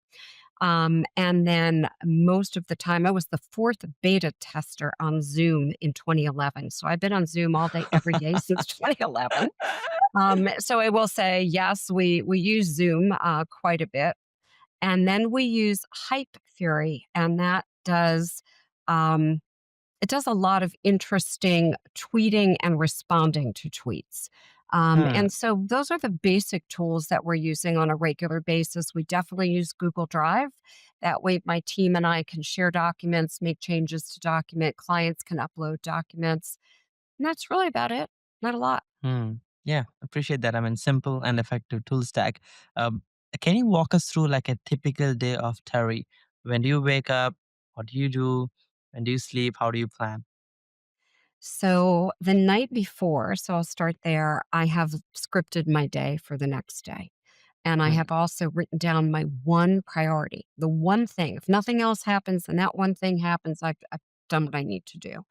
And then most of the time, I was the fourth beta tester on Zoom in 2011. So I've been on Zoom all day, every day since 2011. So I will say, yes, we use Zoom quite a bit, and then we use Hype Fury, and that does it does a lot of interesting tweeting and responding to tweets. Hmm. And so those are the basic tools that we're using on a regular basis. We definitely use Google Drive. That way, my team and I can share documents, make changes to document, clients can upload documents. And that's really about it. Not a lot. Hmm. Yeah, appreciate that. I mean, simple and effective tool stack. Um, can you walk us through like a typical day of Terry? When do you wake up? What do you do? When do you sleep? How do you plan? So the night before, so I'll start there, I have scripted my day for the next day. And I Hmm. have also written down my one priority, the one thing. If nothing else happens and that one thing happens, I've done what I need to do.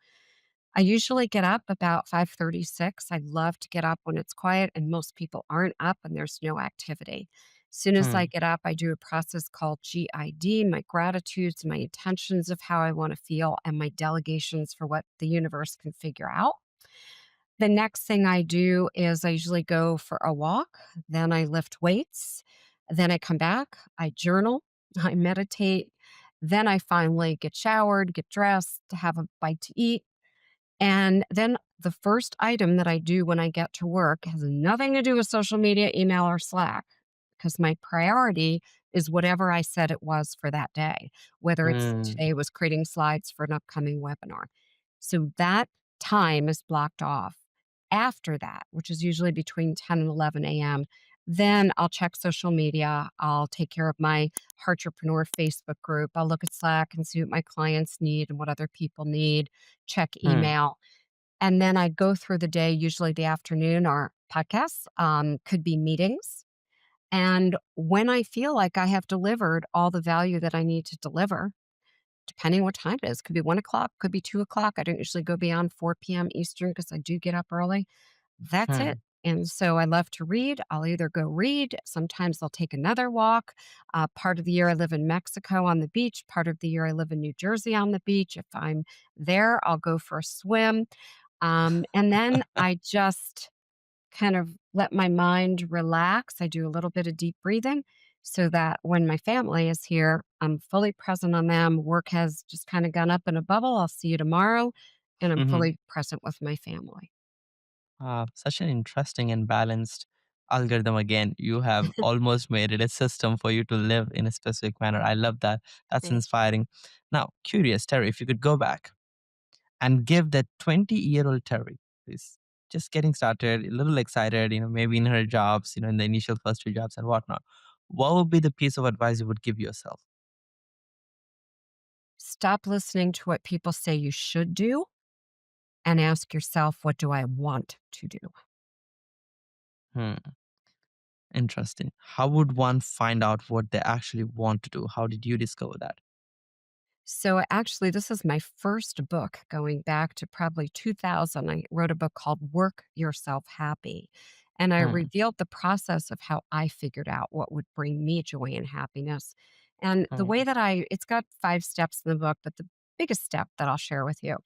I usually get up about 5:36. I love to get up when it's quiet and most people aren't up and there's no activity. As soon as I Hmm. get up, I do a process called GID, my gratitudes, my intentions of how I want to feel, and my delegations for what the universe can figure out. The next thing I do is I usually go for a walk, then I lift weights, then I come back, I journal, I meditate, then I finally get showered, get dressed, have a bite to eat, and then the first item that I do when I get to work has nothing to do with social media, email, or Slack, because my priority is whatever I said it was for that day, whether it's Hmm. today was creating slides for an upcoming webinar. So that time is blocked off. After that, which is usually between 10 and 11 a.m., then I'll check social media. I'll take care of my Entrepreneur Facebook group. I'll look at Slack and see what my clients need and what other people need, check Hmm. email. And then I go through the day, usually the afternoon or podcasts, could be meetings. And when I feel like I have delivered all the value that I need to deliver, depending what time it is, could be 1 o'clock, could be 2 o'clock. I don't usually go beyond 4 p.m. Eastern because I do get up early. That's it. Hmm. And so I love to read. I'll either go read, sometimes I'll take another walk. Part of the year I live in Mexico on the beach. Part of the year I live in New Jersey on the beach. If I'm there, I'll go for a swim. And then I just kind of let my mind relax. I do a little bit of deep breathing so that when my family is here, I'm fully present on them. Work has just kind of gone up in a bubble. I'll see you tomorrow. And I'm Mhm. fully present with my family. Such an interesting and balanced algorithm again. You have almost made it a system for you to live in a specific manner. I love that. That's Thank inspiring. Now, curious, Terry, if you could go back and give that 20-year-old Terry, who's just getting started, a little excited, maybe in her jobs, in the initial first two jobs and whatnot, what would be the piece of advice you would give yourself? Stop listening to what people say you should do and ask yourself, what do I want to do? Hmm, interesting. How would one find out what they actually want to do? How did you discover that? So, actually, this is my first book going back to probably 2000. I wrote a book called Work Yourself Happy. And I Hmm, revealed the process of how I figured out what would bring me joy and happiness. And the way hmm, that it's got 5 steps in the book, but the biggest step that I'll share with you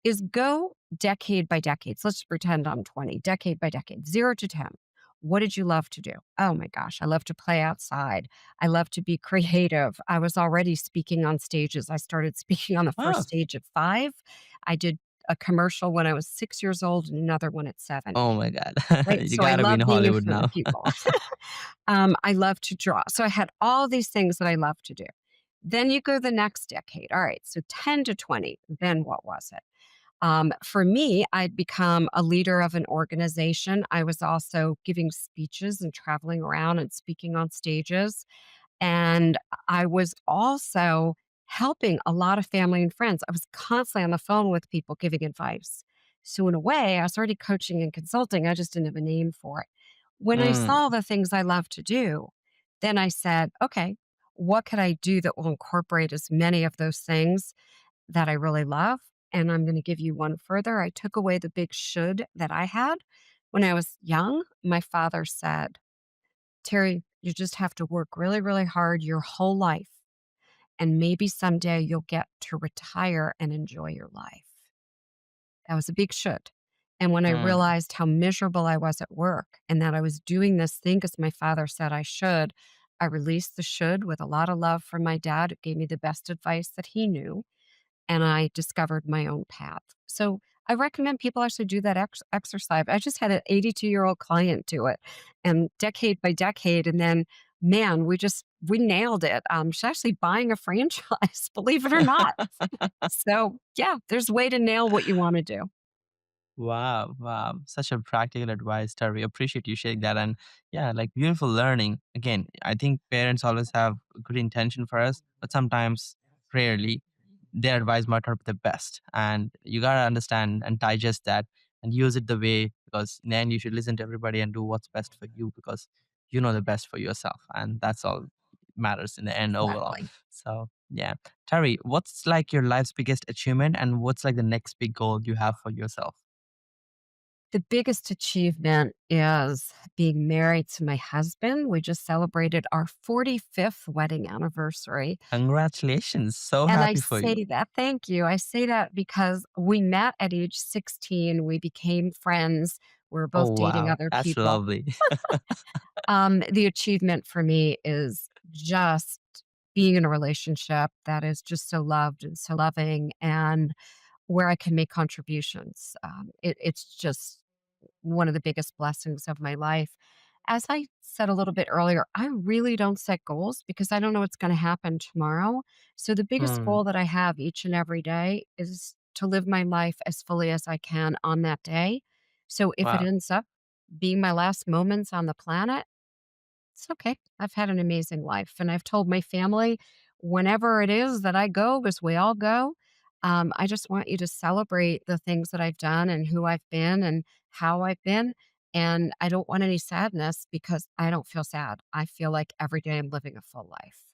is go decade by decade. So let's pretend I'm 20, decade by decade, 0 to 10. What did you love to do? Oh my gosh, I love to play outside. I love to be creative. I was already speaking on stages. I started speaking on the first Oh, stage at 5. I did a commercial when I was 6 years old and another one at 7, oh my God. right? You So I gotta be in love being in Hollywood front of now. people. I love to draw. So I had all these things that I love to do. Then you go the next decade. All right, so 10 to 20. Then what was it? For me, I'd become a leader of an organization. I was also giving speeches and traveling around and speaking on stages. And I was also helping a lot of family and friends. I was constantly on the phone with people giving advice. So, in a way, I was already coaching and consulting. I just didn't have a name for it. When I Mm, saw the things I love to do, then I said, okay, what could I do that will incorporate as many of those things that I really love? And I'm going to give you one further. I took away the big should that I had. When I was young, my father said, Terry, you just have to work really, really hard your whole life. And maybe someday you'll get to retire and enjoy your life. That was a big should. And when I mm. realized how miserable I was at work and that I was doing this thing because my father said I should, I released the should with a lot of love from my dad, who gave me the best advice that he knew, and I discovered my own path. So I recommend people actually do that exercise. I just had an 82-year-old client do it, and decade by decade, and then man, we nailed it. She's actually buying a franchise, believe it or not. So yeah, there's a way to nail what you want to do. Wow, wow. Such a practical advice, Terry. Appreciate you sharing that. And yeah, like beautiful learning. Again, I think parents always have good intention for us, but sometimes, rarely, their advice might not be the best. And you gotta understand and digest that and use it the way, because in the end you should listen to everybody and do what's best for you, because you know the best for yourself. And that's all matters in the end overall. Exactly. So yeah. Terry, what's like your life's biggest achievement and what's like the next big goal you have for yourself? The biggest achievement is being married to my husband. We just celebrated our 45th wedding anniversary. Congratulations. So And I happy for you. say that thank you. I say that because we met at age 16, we became friends, we were both Oh, dating wow. other That's people. lovely. The achievement for me is just being in a relationship that is just so loved and so loving and where I can make contributions. It's just one of the biggest blessings of my life. As I said a little bit earlier, I really don't set goals because I don't know what's going to happen tomorrow. So the biggest Hmm. goal that I have each and every day is to live my life as fully as I can on that day. So if it Wow. ends up being my last moments on the planet, it's okay. I've had an amazing life. And I've told my family whenever it is that I go, because we all go, I just want you to celebrate the things that I've done and who I've been and how I've been. And I don't want any sadness because I don't feel sad. I feel like every day I'm living a full life.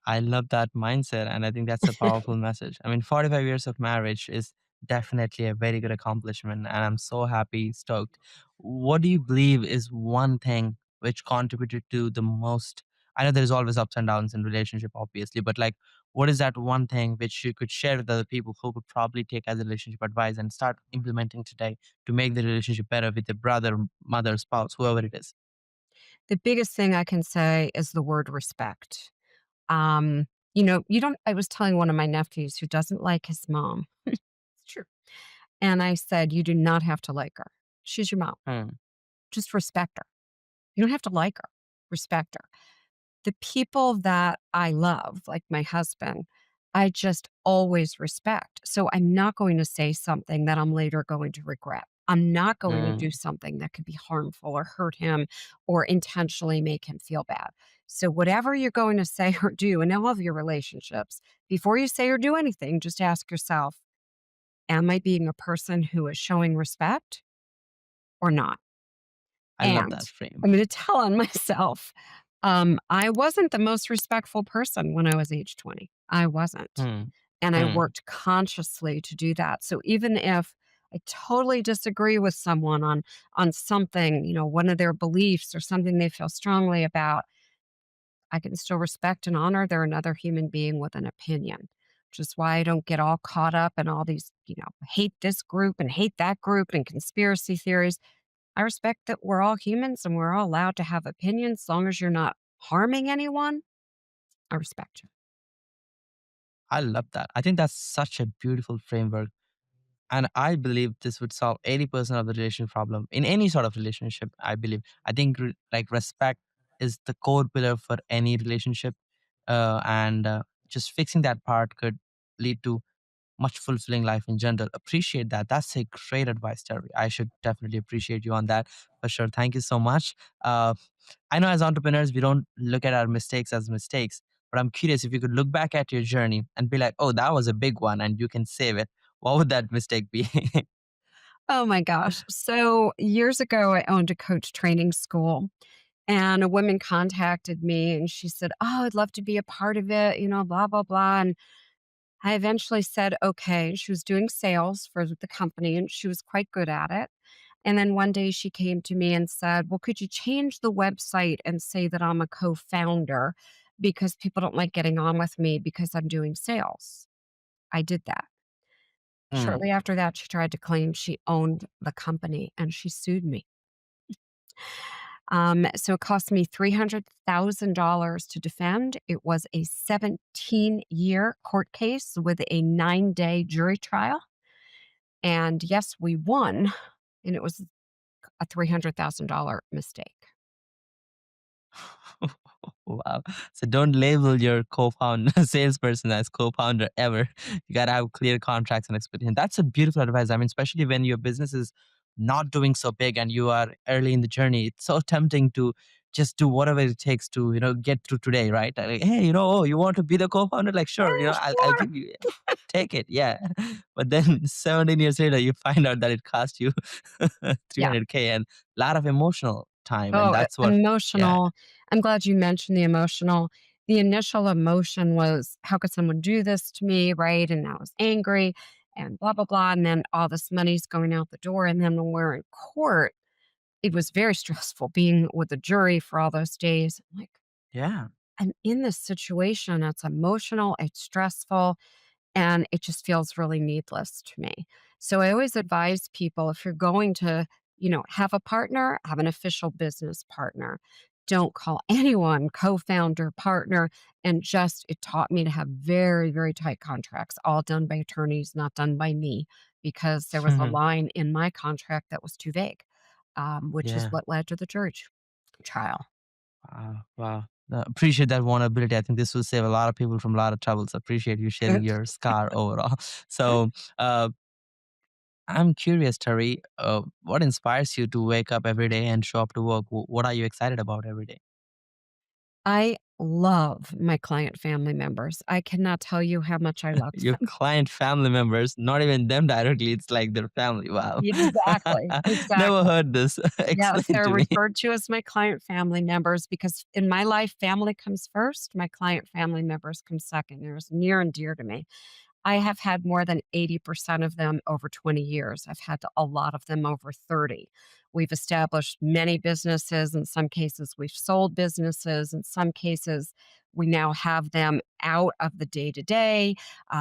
I love that mindset. And I think that's a powerful message. I mean, 45 years of marriage is definitely a very good accomplishment. And I'm so happy, stoked. What do you believe is one thing which contributed to the most I know there's always ups and downs in relationship, obviously, but like, what is that one thing which you could share with other people who could probably take as a relationship advice and start implementing today to make the relationship better with their brother, mother, spouse, whoever it is? The biggest thing I can say is the word respect. Um, you don't I was telling one of my nephews who doesn't like his mom. It's true. And I said, "You do not have to like her. She's your mom. Hmm. Just respect her. You don't have to like her. Respect her." The people that I love, like my husband, I just always respect. So I'm not going to say something that I'm later going to regret. I'm not going to do Hmm. something that could be harmful or hurt him or intentionally make him feel bad. So, whatever you're going to say or do in all of your relationships, before you say or do anything, just ask yourself, am I being a person who is showing respect or not? I love And that frame. I'm gonna tell on myself, I wasn't the most respectful person when I was age 20. I wasn't, Hmm. and I Hmm. worked consciously to do that. So even if I totally disagree with someone on something, one of their beliefs or something they feel strongly about, I can still respect and honor they're another human being with an opinion, which is why I don't get all caught up in all these, hate this group and hate that group and conspiracy theories. I respect that we're all humans and we're all allowed to have opinions as long as you're not harming anyone. I respect you. I love that. I think that's such a beautiful framework. And I believe this would solve 80% of the relation problem in any sort of relationship. I believe. I think like respect is the core pillar for any relationship. And just fixing that part could lead to much fulfilling life in general. Appreciate that. That's a great advice, Terry. I should definitely appreciate you on that for sure. Thank you so much. I know as entrepreneurs, we don't look at our mistakes as mistakes, but I'm curious if you could look back at your journey and be like, oh, that was a big one and you can save it. What would that mistake be? Oh my gosh. So years ago, I owned a coach training school and a woman contacted me and she said, "Oh, I'd love to be a part of it, blah, blah, blah." And I eventually said, okay. She was doing sales for the company and she was quite good at it. And then one day she came to me and said, "Well, could you change the website and say that I'm a co founder because people don't like getting on with me because I'm doing sales?" I did that. Mm. Shortly after that, she tried to claim she owned the company and she sued me. So it cost me $300,000 to defend. It was a 17-year court case with a 9-day jury trial. And yes, we won, and it was a $300,000 mistake. Wow. So don't label your co-founder salesperson as co-founder ever. You gotta have clear contracts and expectation. That's a beautiful advice. I mean, especially when your business is not doing so big and you are early in the journey, it's so tempting to just do whatever it takes to, get through today, right? Like, hey, oh, you want to be the co-founder? Like, sure, Yeah, I'll sure. give you, take it. Yeah. But then 17 years later, you find out that it cost you Yeah. 300K and a lot of emotional time. And Oh, that's what, yeah. emotional. I'm glad you mentioned the emotional. The initial emotion was, how could someone do this to me? Right. And I was angry and blah, blah, blah. And then all this money's going out the door. And then when we're in court, it was very stressful being with the jury for all those days. I'm like, Yeah. I'm in this situation. It's emotional, it's stressful. And it just feels really needless to me. So I always advise people if you're going to, have a partner, have an official business partner. Don't call anyone co-founder, partner, and just it taught me to have very, very tight contracts, all done by attorneys, not done by me, because there was a line in my contract that was too vague, which is Yeah. what led to the jury trial. Wow. Wow. Appreciate that vulnerability. I think this will save a lot of people from a lot of troubles. Appreciate you sharing your scar overall. So, uh, I'm curious, Terry, what inspires you to wake up every day and show up to work? What are you excited about every day? I love my client family members. I cannot tell you how much I love Your them. client family members, not even them directly, it's like their family. Wow. Exactly, Never exactly. heard this. Yes, Explain they're to me. referred to as my client family members because in my life, family comes first. My client family members come second. They're near and dear to me. I have had more than 80% of them over 20 years. I've had a lot of them over 30. We've established many businesses. In some cases, we've sold businesses. In some cases, we now have them out of the day to day.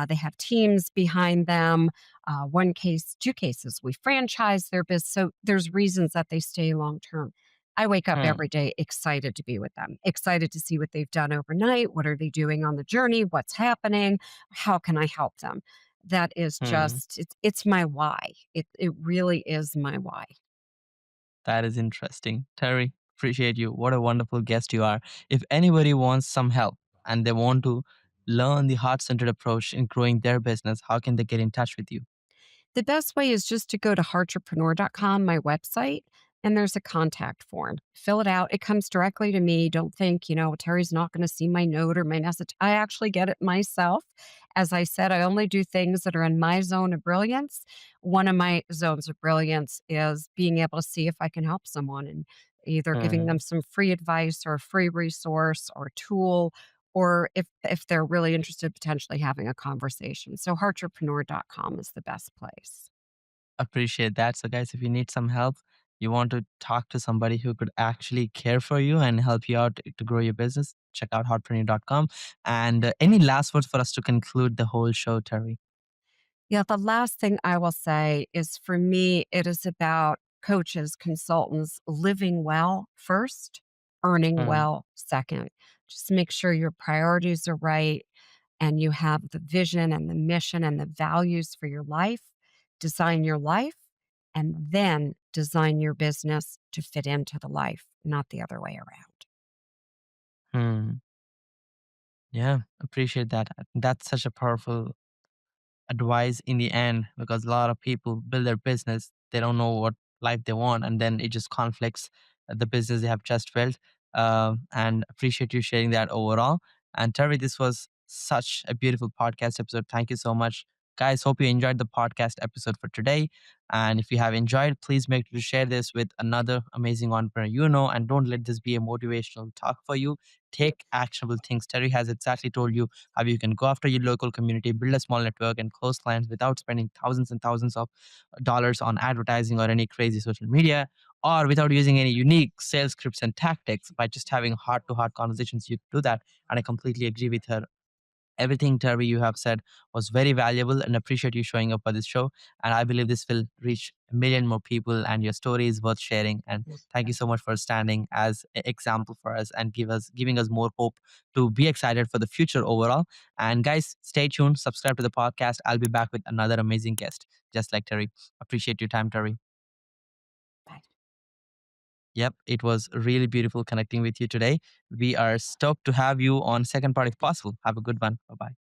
They have teams behind them. One case, two cases, we franchise their business. So there's reasons that they stay long term. I wake up Hmm. every day excited to be with them, excited to see what they've done overnight. What are they doing on the journey? What's happening? How can I help them? That is Hmm. just, it's my why. It really is my why. That is interesting. Terry, appreciate you. What a wonderful guest you are. If anybody wants some help and they want to learn the heart centered approach in growing their business, how can they get in touch with you? The best way is just to go to heartrepreneur.com, my website, and there's a contact form. Fill it out. It comes directly to me. Don't think, Terry's not going to see my note or my message. I actually get it myself. As I said, I only do things that are in my zone of brilliance. One of my zones of brilliance is being able to see if I can help someone and either giving them Hmm. some free advice or a free resource or tool, or if they're really interested, potentially having a conversation. So heartrepreneur.com is the best place. Appreciate that. So, guys, if you need some help, you want to talk to somebody who could actually care for you and help you out to grow your business, check out heartpreneur.com. And any last words for us to conclude the whole show, Terry? Yeah, the last thing I will say is for me, it is about coaches, consultants living well first, earning Hmm. well second. Just make sure your priorities are right and you have the vision and the mission and the values for your life. Design your life and then design your business to fit into the life, not the other way around. Hmm. Yeah, appreciate that. That's such a powerful advice in the end because a lot of people build their business, they don't know what life they want, and then it just conflicts the business they have just built. And appreciate you sharing that overall. And Terry, this was such a beautiful podcast episode. Thank you so much, guys. Hope you enjoyed the podcast episode for today. And if you have enjoyed, please make sure to share this with another amazing entrepreneur you know, and don't let this be a motivational talk for you. Take actionable things. Terry has exactly told you how you can go after your local community, build a small network, and close clients without spending thousands and thousands of dollars on advertising or any crazy social media, or without using any unique sales scripts and tactics. By just having heart to heart conversations, you do that. And I completely agree with her. Everything, Terry, you have said was very valuable and appreciate you showing up for this show. And I believe this will reach a million more people and your story is worth sharing. And thank you so much for standing as an example for us and giving us more hope to be excited for the future overall. And guys, stay tuned, subscribe to the podcast. I'll be back with another amazing guest, just like Terry. Appreciate your time, Terry. Bye. Yep, it was really beautiful connecting with you today. We are stoked to have you on second part if possible. Have a good one. Bye bye.